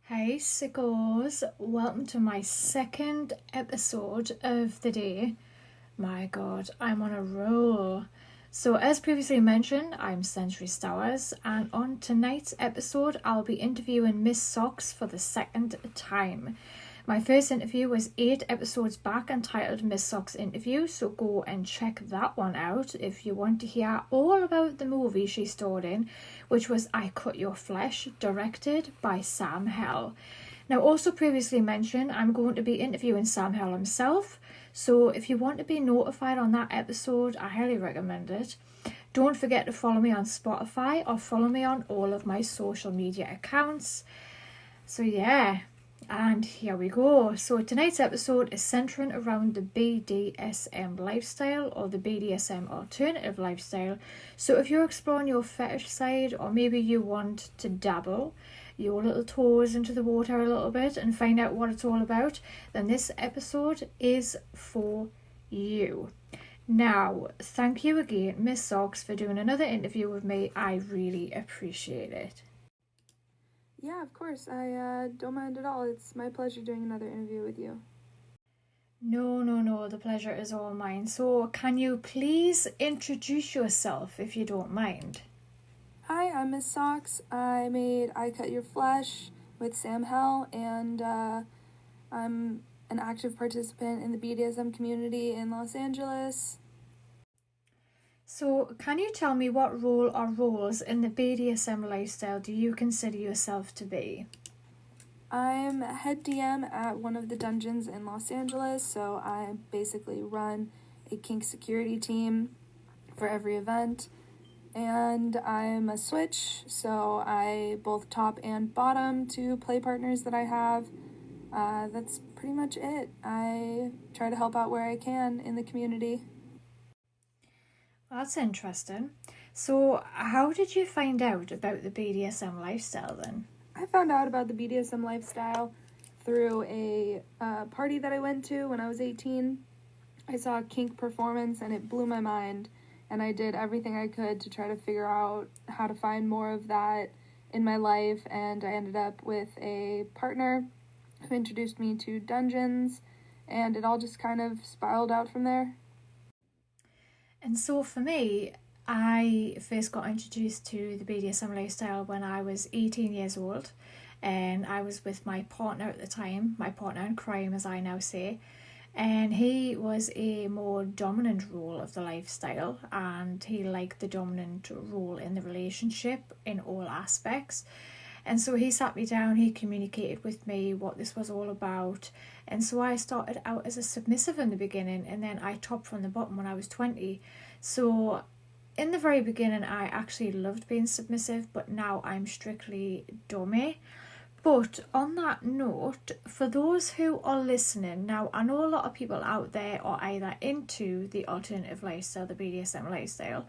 Hey sickos, welcome to my second episode of the day. My god, I'm on a roll. So as previously mentioned, I'm Century Stowers, and on tonight's episode I'll be interviewing MissSoxx for the second time. My first interview was 8 episodes back entitled MissSoxx Interview, so go and check that one out if you want to hear all about the movie she starred in, which was I Cut Your Flesh, directed by Sam Hell. Now, also previously mentioned, I'm going to be interviewing Sam Hell himself, so if you want to be notified on that episode, I highly recommend it. Don't forget to follow me on Spotify or follow me on all of my social media accounts. So yeah, and here we go. So tonight's episode is centering around the BDSM lifestyle or the BDSM alternative lifestyle. So if you're exploring your fetish side, or maybe you want to dabble your little toes into the water a little bit and find out what it's all about, then this episode is for you. Now, thank you again, MissSoxx, for doing another interview with me. I really appreciate it. Yeah, of course. I don't mind at all. It's my pleasure doing another interview with you. No, the pleasure is all mine. So, can you please introduce yourself if you don't mind? Hi, I'm MissSoxx. I made I Cut Your Flesh with Sam Hell, and I'm an active participant in the BDSM community in Los Angeles. So, can you tell me what role or roles in the BDSM lifestyle do you consider yourself to be? I'm head DM at one of the dungeons in Los Angeles, so I basically run a kink security team for every event. And I'm a switch, so I both top and bottom to play partners that I have. That's pretty much it. I try to help out where I can in the community. That's interesting. So, how did you find out about the BDSM lifestyle then? I found out about the BDSM lifestyle through a party that I went to when I was 18. I saw a kink performance and it blew my mind, and I did everything I could to try to figure out how to find more of that in my life, and I ended up with a partner who introduced me to dungeons, and it all just kind of spiraled out from there. And so for me, I first got introduced to the BDSM lifestyle when I was 18 years old, and I was with my partner at the time, my partner in crime as I now say, and he was a more dominant role of the lifestyle, and he liked the dominant role in the relationship in all aspects. And so he sat me down, he communicated with me what this was all about. And so I started out as a submissive in the beginning, and then I topped from the bottom when I was 20. So in the very beginning, I actually loved being submissive, but now I'm strictly dommy. But on that note, for those who are listening, now I know a lot of people out there are either into the alternative lifestyle, the BDSM lifestyle,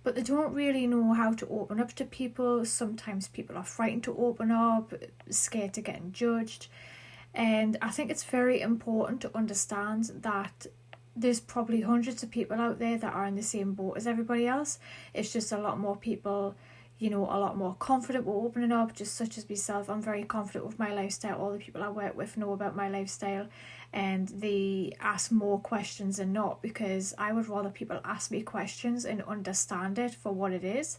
but they don't really know how to open up to people. Sometimes people are frightened to open up, scared to getting judged. And I think it's very important to understand that there's probably hundreds of people out there that are in the same boat as everybody else. It's just a lot more people, a lot more confident with opening up, just such as myself. I'm very confident with my lifestyle. All the people I work with know about my lifestyle, and they ask more questions than not, because I would rather people ask me questions and understand it for what it is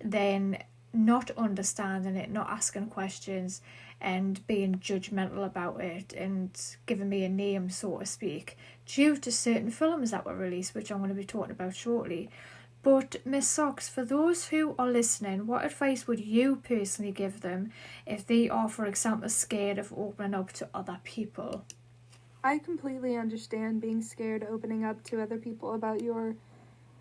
than not understanding it, not asking questions and being judgmental about it and giving me a name, so to speak, due to certain films that were released, which I'm going to be talking about shortly. But MissSoxx, for those who are listening, what advice would you personally give them if they are, for example, scared of opening up to other people? I completely understand being scared opening up to other people about your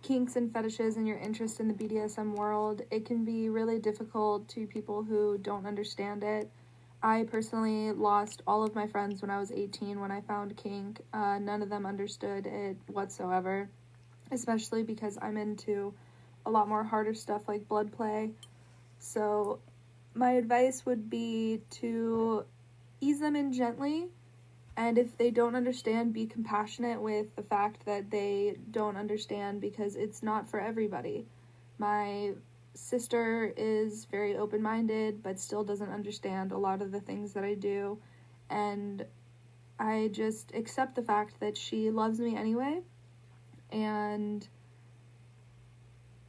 kinks and fetishes and your interest in the BDSM world. It can be really difficult to people who don't understand it. I personally lost all of my friends when I was 18 when I found kink. None of them understood it whatsoever, especially because I'm into a lot more harder stuff like blood play. So my advice would be to ease them in gently, and if they don't understand, be compassionate with the fact that they don't understand, because it's not for everybody. My sister is very open-minded, but still doesn't understand a lot of the things that I do. And I just accept the fact that she loves me anyway and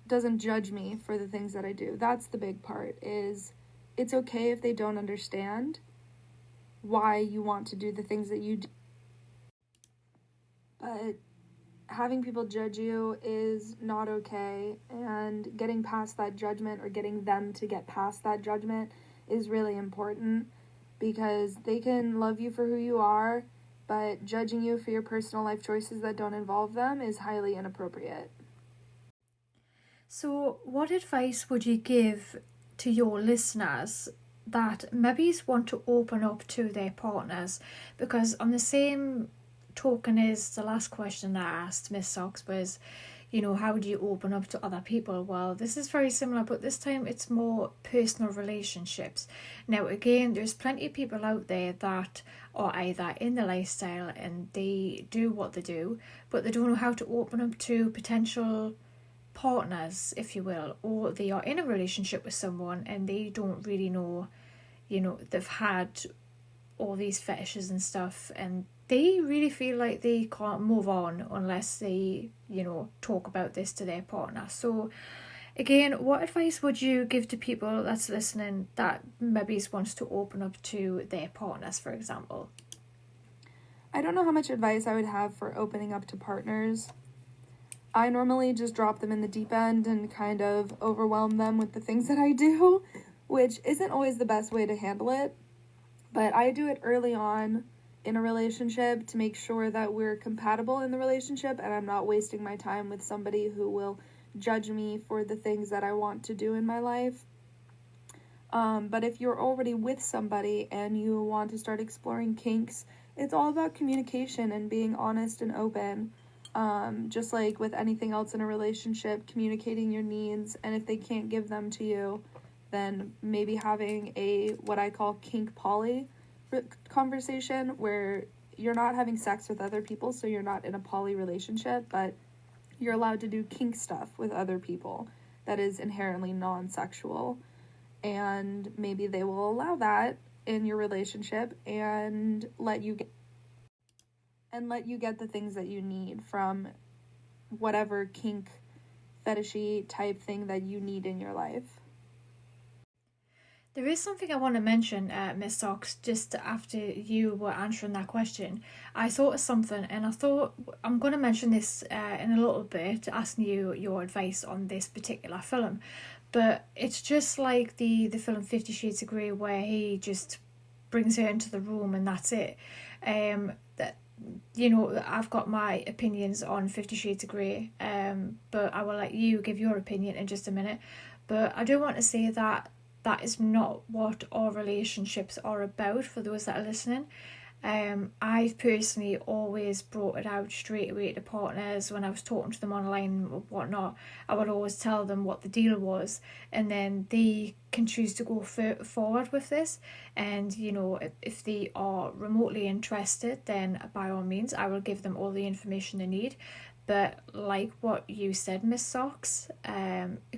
doesn't judge me for the things that I do. That's the big part, is it's okay if they don't understand why you want to do the things that you do. But having people judge you is not okay, and getting past that judgment, or getting them to get past that judgment, is really important, because they can love you for who you are, but judging you for your personal life choices that don't involve them is highly inappropriate. So what advice would you give to your listeners that maybe want to open up to their partners? Because on the same token as the last question I asked MissSoxx was, how do you open up to other people? Well, this is very similar, but this time it's more personal relationships. Now, again, there's plenty of people out there that are either in the lifestyle and they do what they do, but they don't know how to open up to potential partners, if you will, or they are in a relationship with someone and they don't really know, they've had all these fetishes and stuff, and they really feel like they can't move on unless they, talk about this to their partner. So again, what advice would you give to people that's listening that maybe wants to open up to their partners, for example? I don't know how much advice I would have for opening up to partners. I normally just drop them in the deep end and kind of overwhelm them with the things that I do, which isn't always the best way to handle it. But I do it early on in a relationship to make sure that we're compatible in the relationship and I'm not wasting my time with somebody who will judge me for the things that I want to do in my life. But if you're already with somebody and you want to start exploring kinks, it's all about communication and being honest and open. Just like with anything else in a relationship, communicating your needs, and if they can't give them to you, then maybe having a, what I call kink poly conversation, where you're not having sex with other people, so you're not in a poly relationship, but you're allowed to do kink stuff with other people that is inherently non-sexual, and maybe they will allow that in your relationship and let you get the things that you need from whatever kink fetishy type thing that you need in your life. There is something I want to mention, MissSoxx, just after you were answering that question. I thought of something, and I thought I'm going to mention this in a little bit, asking you your advice on this particular film. But it's just like the film 50 Shades of Grey, where he just brings her into the room and that's it. I've got my opinions on 50 Shades of Grey, but I will let you give your opinion in just a minute. But I do want to say that is not what our relationships are about, for those that are listening. I've personally always brought it out straight away to partners when I was talking to them online or whatnot. I would always tell them what the deal was, and then they can choose to go forward with this. And if they are remotely interested, then by all means I will give them all the information they need. But like what you said, MissSoxx,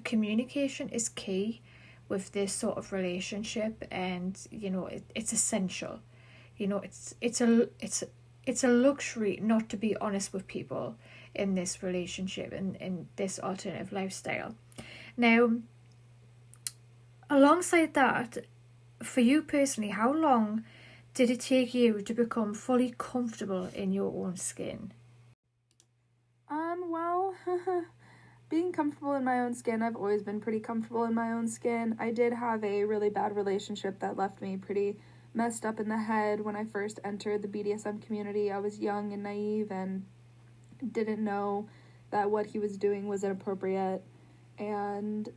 communication is key with this sort of relationship, and it's essential. It's a luxury not to be honest with people in this relationship and in this alternative lifestyle. Now, alongside that, for you personally, how long did it take you to become fully comfortable in your own skin? Well, being comfortable in my own skin, I've always been pretty comfortable in my own skin. I did have a really bad relationship that left me pretty messed up in the head when I first entered the BDSM community. I was young and naive and didn't know that what he was doing was inappropriate. And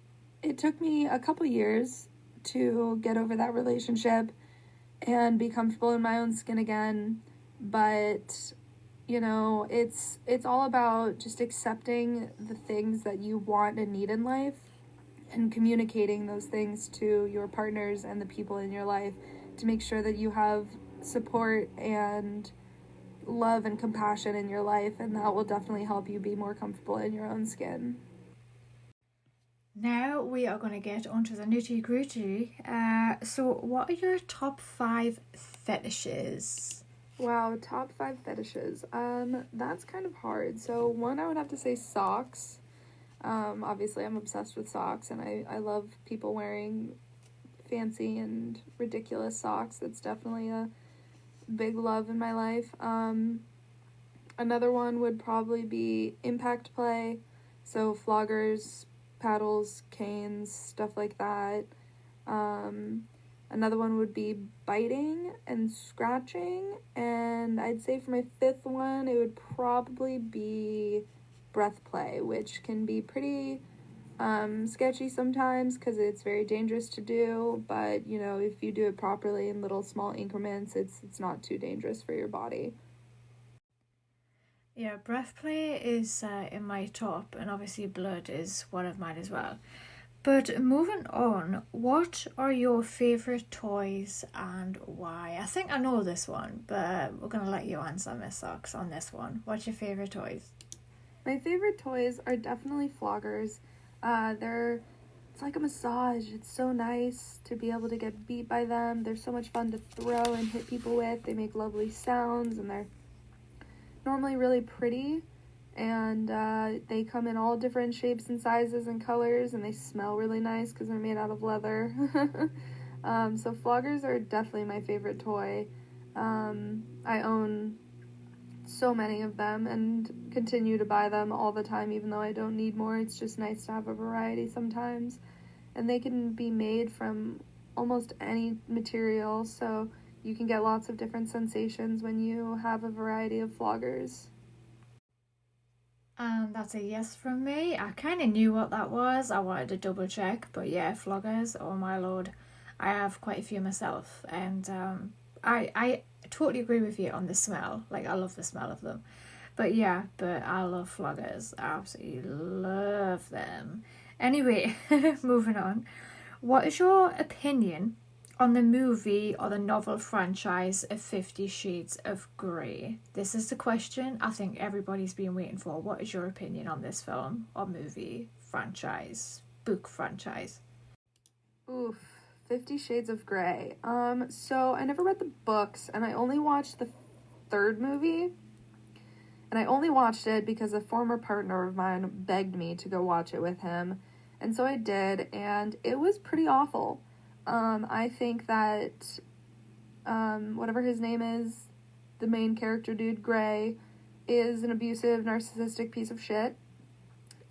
it took me a couple years to get over that relationship and be comfortable in my own skin again. But it's all about just accepting the things that you want and need in life and communicating those things to your partners and the people in your life to make sure that you have support and love and compassion in your life, and that will definitely help you be more comfortable in your own skin. Now we are going to get onto the nitty gritty. So, what are your top 5 fetishes? Wow, top 5 fetishes. That's kind of hard. So one, I would have to say socks. Obviously I'm obsessed with socks, and I love people wearing fancy and ridiculous socks. That's definitely a big love in my life. Another one would probably be impact play. So floggers, paddles, canes, stuff like that. Another one would be biting and scratching. And I'd say for my 5th one, it would probably be breath play, which can be pretty sketchy sometimes because it's very dangerous to do. But, you know, if you do it properly in little small increments, it's not too dangerous for your body. Yeah, breath play is in my top, and obviously blood is one of mine as well. But moving on, what are your favourite toys and why? I think I know this one, but we're going to let you answer, MissSoxx, on this one. What's your favourite toys? My favorite toys are definitely floggers. It's like a massage. It's so nice to be able to get beat by them. They're so much fun to throw and hit people with. They make lovely sounds, and they're normally really pretty. And they come in all different shapes and sizes and colors, and they smell really nice because they're made out of leather. So floggers are definitely my favorite toy. I own so many of them and continue to buy them all the time, even though I don't need more. It's just nice to have a variety sometimes. And they can be made from almost any material, so you can get lots of different sensations when you have a variety of floggers. And that's a yes from me. I kind of knew what that was. I wanted to double check, but yeah, floggers, oh my lord. I have quite a few myself, and I totally agree with you on the smell. Like, I love the smell of them. But yeah, but I love floggers. I absolutely love them. Anyway, moving on. What is your opinion on the movie or the novel franchise of 50 Shades of Grey? This is the question I think everybody's been waiting for. What is your opinion on this film or movie franchise, book franchise? Oof, 50 Shades of Grey. So I never read the books, and I only watched the 3rd movie. And I only watched it because a former partner of mine begged me to go watch it with him. And so I did, and it was pretty awful. I think that whatever his name is, the main character dude, Gray, is an abusive, narcissistic piece of shit.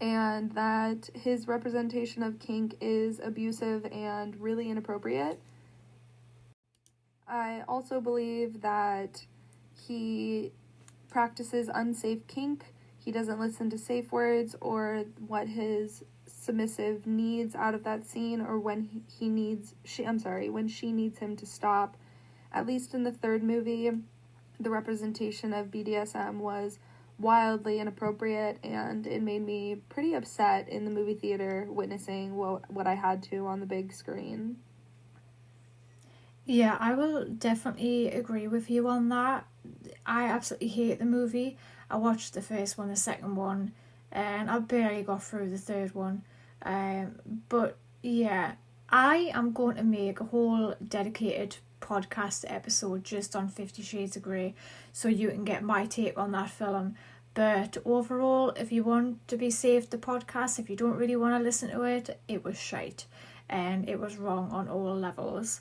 And that his representation of kink is abusive and really inappropriate. I also believe that he practices unsafe kink. He doesn't listen to safe words or what his submissive needs out of that scene, or when she needs him to stop. At least in the 3rd movie, the representation of BDSM was wildly inappropriate, and it made me pretty upset in the movie theater witnessing what I had to on the big screen. Yeah, I will definitely agree with you on that. I absolutely hate the movie. I watched the first one, the second one, and I barely got through the 3rd one. But yeah, I am going to make a whole dedicated podcast episode just on 50 Shades of Grey, so you can get my take on that film. But overall, if you want to be saved the podcast, if you don't really want to listen to it, it was shite, and it was wrong on all levels.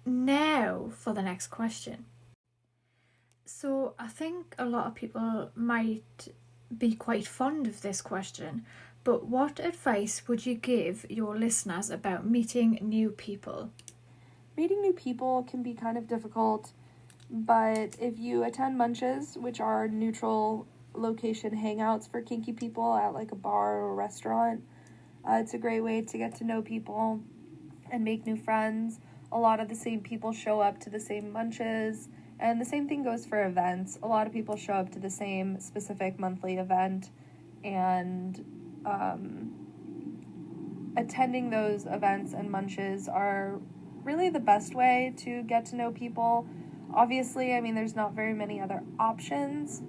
Now for the next question. So I think a lot of people might be quite fond of this question, but what advice would you give your listeners about meeting new people? Meeting new people can be kind of difficult, but if you attend munches, which are neutral location hangouts for kinky people at like a bar or a restaurant, it's a great way to get to know people and make new friends. A lot of the same people show up to the same munches, and the same thing goes for events. A lot of people show up to the same specific monthly event, and attending those events and munches are really the best way to get to know people. Obviously, I mean, there's not very many other options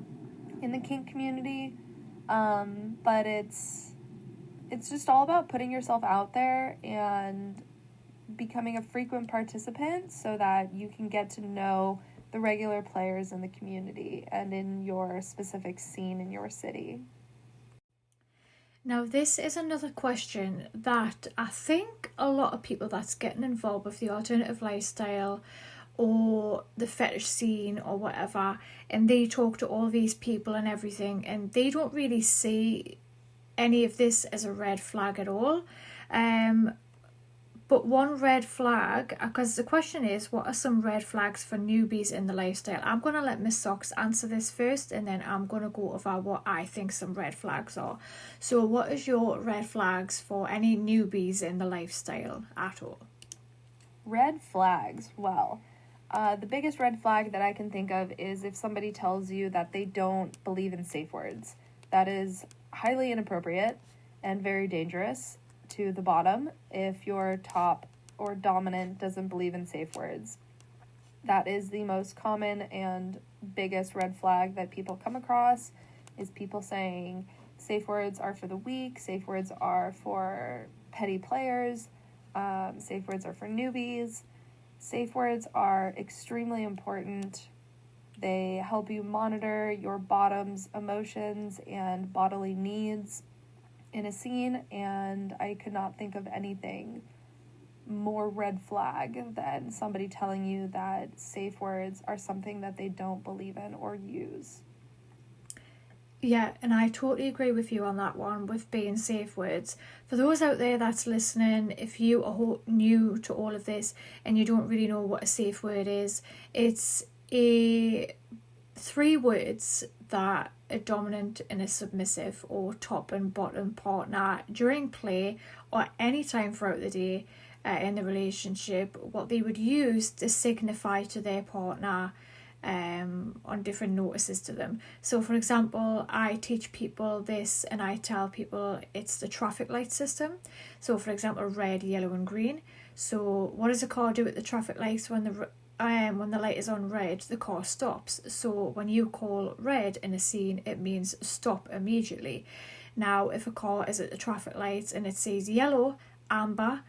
in the kink community, but it's it's just all about putting yourself out there and becoming a frequent participant so that you can get to know the regular players in the community and in your specific scene in your city. Now, this is another question that I think a lot of people that's getting involved with the alternative lifestyle or the fetish scene or whatever, and they talk to all these people and everything, and they don't really see any of this as a red flag at all. But one red flag, because the question is, what are some red flags for newbies in the lifestyle? I'm going to let MissSoxx answer this first, and then I'm going to go over what I think some red flags are. So what is your red flags for any newbies in the lifestyle at all? Red flags. Well, the biggest red flag that I can think of is if somebody tells you that they don't believe in safe words. That is highly inappropriate and very dangerous to the bottom if your top or dominant doesn't believe in safe words. That is the most common and biggest red flag that people come across, is people saying safe words are for the weak, safe words are for petty players, safe words are for newbies. Safe words are extremely important. They help you monitor your bottom's emotions and bodily needs in a scene, and I could not think of anything more red flag than somebody telling you that safe words are something that they don't believe in or use. Yeah, and I totally agree with you on that one with being safe words. For those out there that's listening, if you are new to all of this and you don't really know what a safe word is, it's three words that a dominant and a submissive or top and bottom partner during play or any time throughout the day in the relationship, what they would use to signify to their partner on different notices to them. So for example, I teach people this and I tell people it's the traffic light system. So for example, red, yellow and green. So what does a car do at the traffic lights? When the light is on red, the car stops. So when you call red in a scene, it means stop immediately. Now, if a car is at the traffic lights and it says yellow, amber,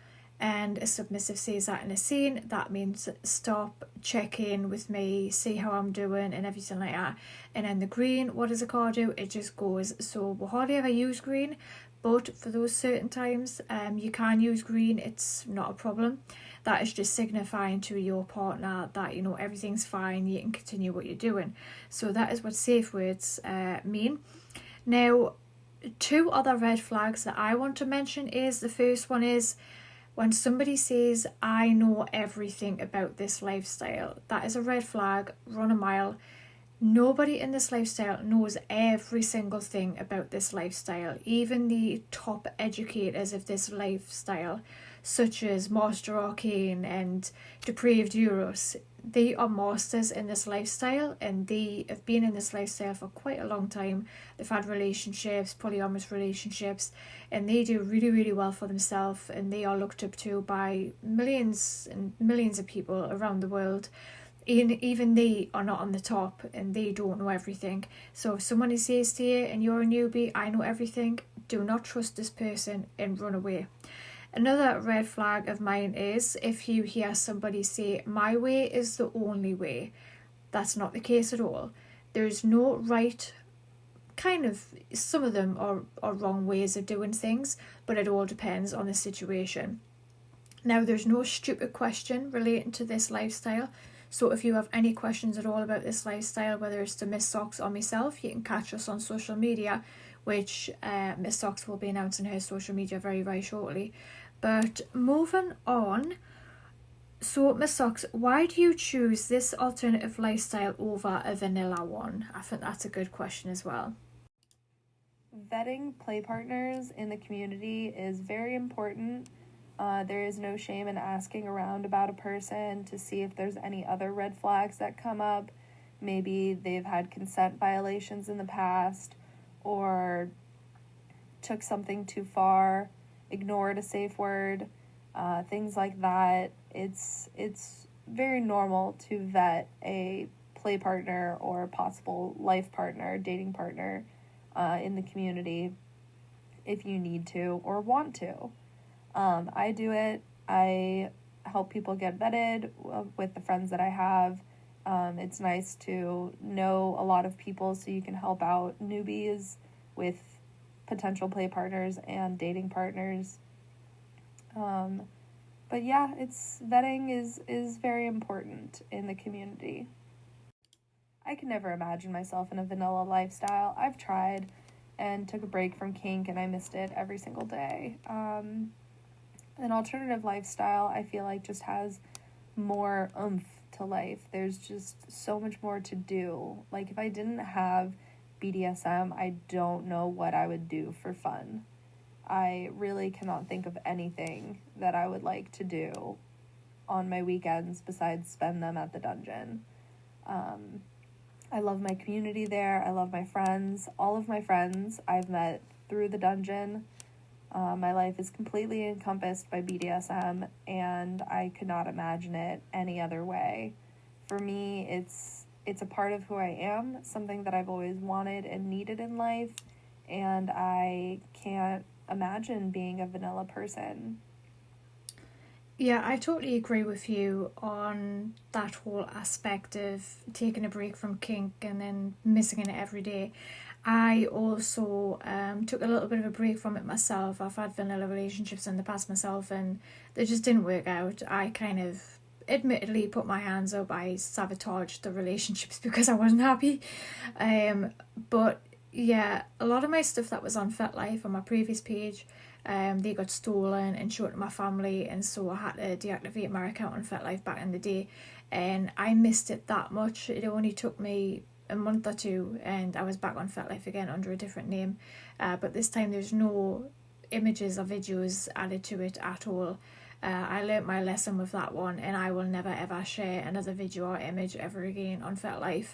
and a submissive says that in a scene, that means stop, check in with me, see how I'm doing and everything like that. And then the green, what does a car do? It just goes. So we hardly ever use green, but for those certain times you can use green. It's not a problem. That is just signifying to your partner that, you know, everything's fine, you can continue what you're doing. So that is what safe words mean. Now, two other red flags that I want to mention is, the first one is when somebody says, I know everything about this lifestyle. That is a red flag, run a mile. Nobody in this lifestyle knows every single thing about this lifestyle. Even the top educators of this lifestyle, such as Master Arcane and Depraved Euros, they are masters in this lifestyle and they have been in this lifestyle for quite a long time. They've had relationships, polyamorous relationships, and they do really, really well for themselves, and they are looked up to by millions and millions of people around the world. Even they are not on the top and they don't know everything. So if someone says to you and you're a newbie, I know everything, do not trust this person and run away. Another red flag of mine is if you hear somebody say, my way is the only way. That's not the case at all. There's no right, kind of, some of them are wrong ways of doing things, but it all depends on the situation. Now, there's no stupid question relating to this lifestyle. So if you have any questions at all about this lifestyle, whether it's to MissSoxx or myself, you can catch us on social media, which MissSoxx will be announcing her social media very, very shortly. But moving on, so MissSoxx, why do you choose this alternative lifestyle over a vanilla one? I think that's a good question as well. Vetting play partners in the community is very important. There is no shame in asking around about a person to see if there's any other red flags that come up. Maybe they've had consent violations in the past, or took something too far, ignored a safe word, things like that. It's very normal to vet a play partner or possible life partner, dating partner in the community. if you need to or want to. I do it. I help people get vetted with the friends that I have. It's nice to know a lot of people so you can help out newbies with potential play partners and dating partners. But yeah, vetting is very important in the community. I can never imagine myself in a vanilla lifestyle. I've tried and took a break from kink, and I missed it every single day. An alternative lifestyle, I feel like, just has more oomph to life. There's just so much more to do. Like, if I didn't have BDSM, I don't know what I would do for fun. I really cannot think of anything that I would like to do on my weekends besides spend them at the dungeon. I love my community there. I love my friends. All of my friends I've met through the dungeon. My life is completely encompassed by BDSM, and I could not imagine it any other way. For me, it's a part of who I am, something that I've always wanted and needed in life, and I can't imagine being a vanilla person. Yeah, I totally agree with you on that whole aspect of taking a break from kink and then missing it every day. I also took a little bit of a break from it myself. I've had vanilla relationships in the past myself, and they just didn't work out. I kind of admittedly put my hands up. I sabotaged the relationships because I wasn't happy. But yeah, a lot of my stuff that was on FetLife on my previous page, they got stolen and showed to my family, and so I had to deactivate my account on FetLife back in the day, and I missed it that much. It only took me a month or two and I was back on FetLife again under a different name, but this time there's no images or videos added to it at all. I learnt my lesson with that one, and I will never ever share another video or image ever again on FetLife.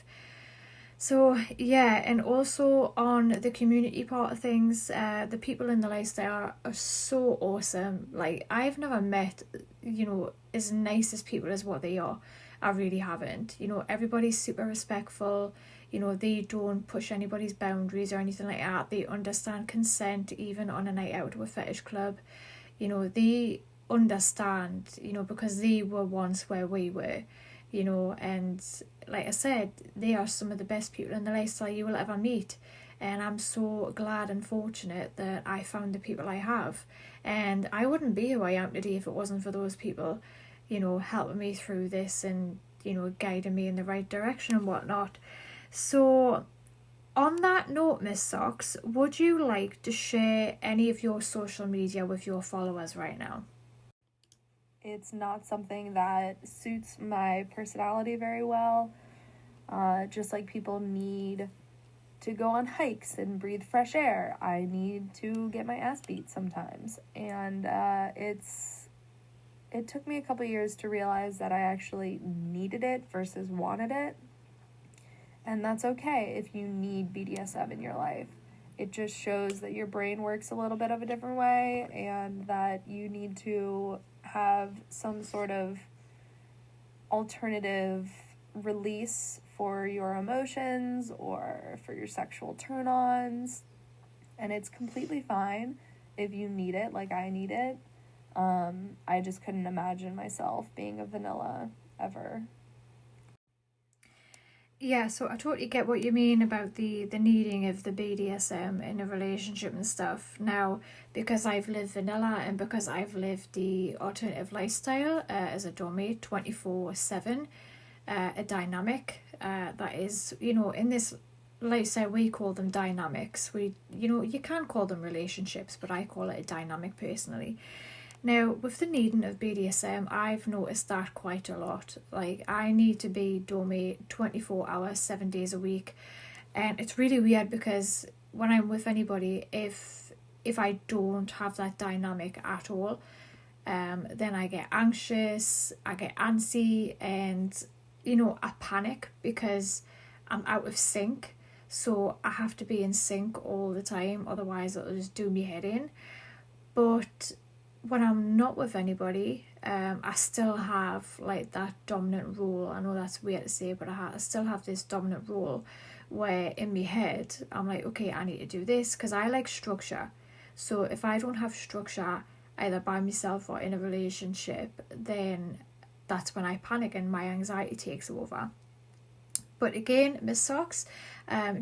So yeah, and also on the community part of things, the people in the lifestyle are so awesome. Like, I've never met, as nice as people as what they are. I really haven't. Everybody's super respectful. They don't push anybody's boundaries or anything like that. They understand consent even on a night out to a fetish club. They understand, because they were once where we were, and like I said, they are some of the best people in the lifestyle you will ever meet. And I'm so glad and fortunate that I found the people I have. And I wouldn't be who I am today if it wasn't for those people, helping me through this and, guiding me in the right direction and whatnot. So on that note, MissSoxx, would you like to share any of your social media with your followers right now? It's not something that suits my personality very well. Just like people need to go on hikes and breathe fresh air, I need to get my ass beat sometimes. And it took me a couple years to realize that I actually needed it versus wanted it. And that's okay if you need BDSM in your life. It just shows that your brain works a little bit of a different way, and that you need to have some sort of alternative release for your emotions or for your sexual turn-ons. And it's completely fine if you need it like I need it. I just couldn't imagine myself being a vanilla ever. Yeah, so I totally get what you mean about the needing of the BDSM in a relationship and stuff. Now, because I've lived vanilla and because I've lived the alternative lifestyle as a dommie 24/7, a dynamic that is, in this lifestyle we call them dynamics. You can call them relationships, but I call it a dynamic personally. Now, with the needing of BDSM, I've noticed that quite a lot. Like, I need to be dommie 24 hours, 7 days a week. And it's really weird because when I'm with anybody, if I don't have that dynamic at all, then I get anxious, I get antsy, and, I panic because I'm out of sync. So I have to be in sync all the time, otherwise it'll just do me head in. But when I'm not with anybody, I still have like that dominant role. I know that's weird to say, but I still have this dominant role where in my head I'm like, okay, I need to do this because I like structure. So if I don't have structure, either by myself or in a relationship, then that's when I panic and my anxiety takes over. But again, MissSoxx,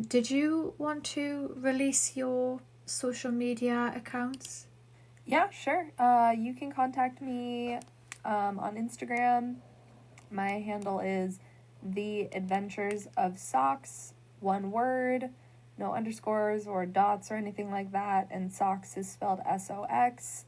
did you want to release your social media accounts? Yeah, sure. You can contact me on Instagram. My handle is The Adventures of Soxx, one word, no underscores or dots or anything like that, and Soxx is spelled SOX.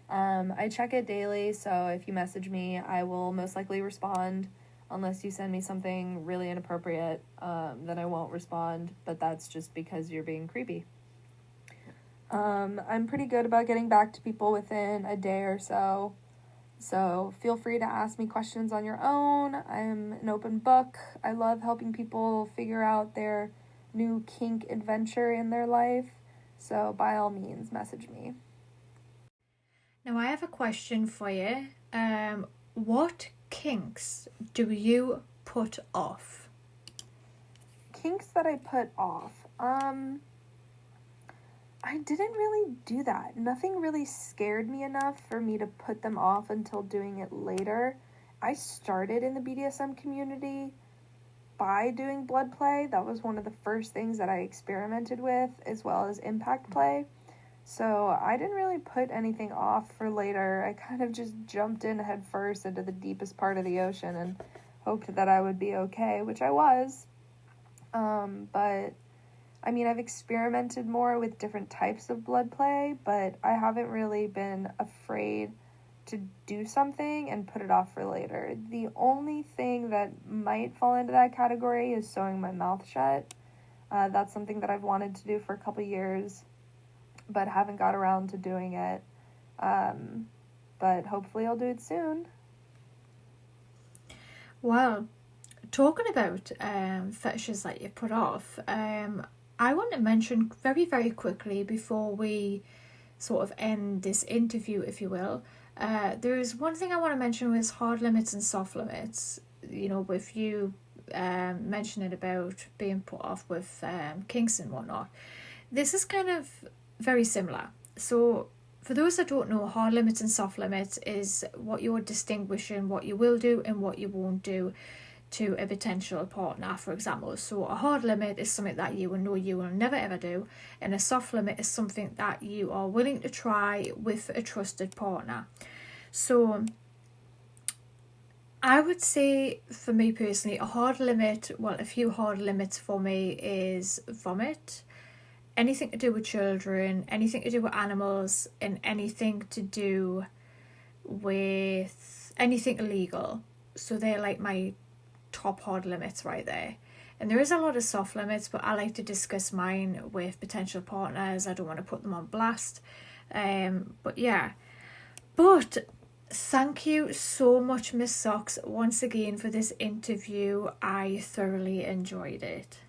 I check it daily, so if you message me, I will most likely respond. Unless you send me something really inappropriate, then I won't respond, but that's just because you're being creepy. I'm pretty good about getting back to people within a day or so. So feel free to ask me questions on your own. I'm an open book. I love helping people figure out their new kink adventure in their life. So by all means, message me. Now I have a question for you. What kinks do you put off? Kinks that I put off. I didn't really do that. Nothing really scared me enough for me to put them off until doing it later. I started in the BDSM community by doing blood play. That was one of the first things that I experimented with, as well as impact play. So I didn't really put anything off for later. I kind of just jumped in head first into the deepest part of the ocean and hoped that I would be okay, which I was. But I mean, I've experimented more with different types of blood play, but I haven't really been afraid to do something and put it off for later. The only thing that might fall into that category is sewing my mouth shut. That's something that I've wanted to do for a couple years, but haven't got around to doing it. But hopefully I'll do it soon. Well, talking about fetishes that you put off, I want to mention very, very quickly before we sort of end this interview, if you will. There's one thing I want to mention was hard limits and soft limits. You know, with you mentioning about being put off with kinks and whatnot. This is kind of very similar. So for those that don't know, hard limits and soft limits is what you're distinguishing, what you will do and what you won't do to a potential partner, for example. So a hard limit is something that you will know you will never ever do, and a soft limit is something that you are willing to try with a trusted partner. So I would say, for me personally, a few hard limits for me is vomit, anything to do with children, anything to do with animals, and anything to do with anything illegal. So they're like my top hard limits right there. And there is a lot of soft limits, but I like to discuss mine with potential partners. I don't want to put them on blast. But thank you so much, MissSoxx, once again for this interview. I thoroughly enjoyed it.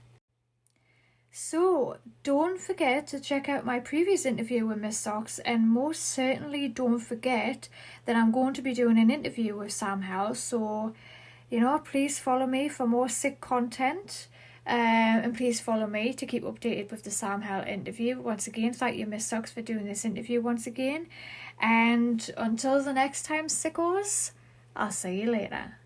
So don't forget to check out my previous interview with MissSoxx, and most certainly don't forget that I'm going to be doing an interview with Sam Hell. So please follow me for more sick content, and please follow me to keep updated with the Sam Hell interview. Once again, thank you, MissSoxx, for doing this interview once again. And until the next time, sickos, I'll see you later.